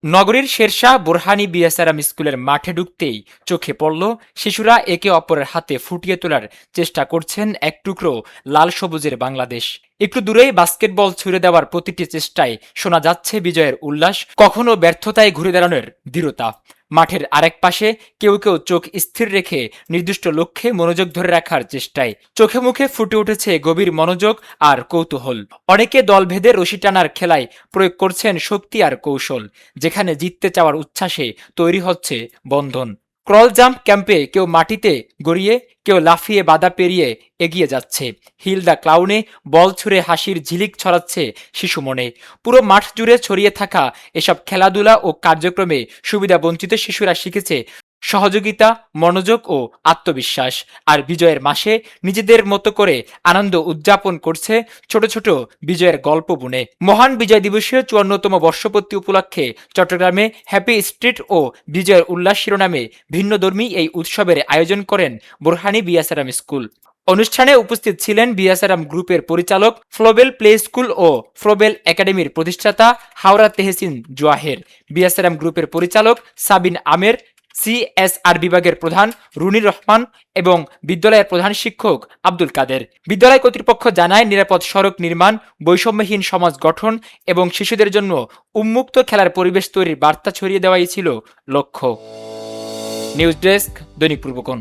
নগরীর শেরশাহ বোরহানি বিএসআরএম স্কুলের মাঠে ঢুকতেই চোখে পড়ল শিশুরা একে অপরের হাতে ফুটিয়ে তোলার চেষ্টা করছেন এক টুকরো লাল সবুজের বাংলাদেশ। একটু দূরেই বাস্কেটবল ছুড়ে দেওয়ার প্রতিটি চেষ্টায় শোনা যাচ্ছে বিজয়ের উল্লাস, কখনো ব্যর্থতায় ঘুরে দাঁড়ানোর দৃঢ়তা। মাঠের আরেক পাশে কেউ কেউ চোখ স্থির রেখে নির্দিষ্ট লক্ষ্যে মনোযোগ ধরে রাখার চেষ্টায়। চোখে মুখে ফুটে উঠেছে গভীর মনোযোগ আর কৌতূহল। অনেকে দলভেদে রশি টানার খেলায় প্রয়োগ করছেন শক্তি আর কৌশল, যেখানে জিততে চাওয়ার উচ্ছ্বাসে তৈরি হচ্ছে বন্ধন। ক্রল জাম্প ক্যাম্পে কেউ মাটিতে গড়িয়ে, কেউ লাফিয়ে বাধা পেরিয়ে এগিয়ে যাচ্ছে। হিল দ্য ক্লাউনে বল ছুঁড়ে হাসির ঝিলিক ছড়াচ্ছে শিশু মনে। পুরো মাঠ জুড়ে ছড়িয়ে থাকা এসব খেলাধুলা ও কার্যক্রমে সুবিধাবঞ্চিত শিশুরা শিখেছে সহযোগিতা, মনোযোগ ও আত্মবিশ্বাস। আর বিজয়ের মাসে নিজেদের মতো করে আনন্দ উদযাপন করছে ছোট ছোট বিজয়ের গল্প বুনে। মহান বিজয় দিবসের ৫৪তম বর্ষপূর্তি উপলক্ষে চট্টগ্রামে হ্যাপি স্ট্রিট ও বিজয়ের উল্লাস শিরোনামে ভিন্নধর্মী এই উৎসবের আয়োজন করেন বোরহানি বিএসআরএম স্কুল। অনুষ্ঠানে উপস্থিত ছিলেন বিএসআরএম গ্রুপের পরিচালক, ফ্লোবেল প্লে স্কুল ও ফ্লোবেল একাডেমির প্রতিষ্ঠাতা হাওড়া তেহসিন জোয়াহের, বিএসআরএম গ্রুপের পরিচালক সাবিন আমের, সিএসআর বিভাগের প্রধান রুনির রহমান এবং বিদ্যালয়ের প্রধান শিক্ষক আব্দুল কাদের। বিদ্যালয় কর্তৃপক্ষ জানায়, নিরাপদ সড়ক নির্মাণ, বৈষম্যহীন সমাজ গঠন এবং শিশুদের জন্য উন্মুক্ত খেলার পরিবেশ তৈরির বার্তা ছড়িয়ে দেওয়াই ছিল লক্ষ্য। নিউজ ডেস্ক, দৈনিক পূর্বকোণ।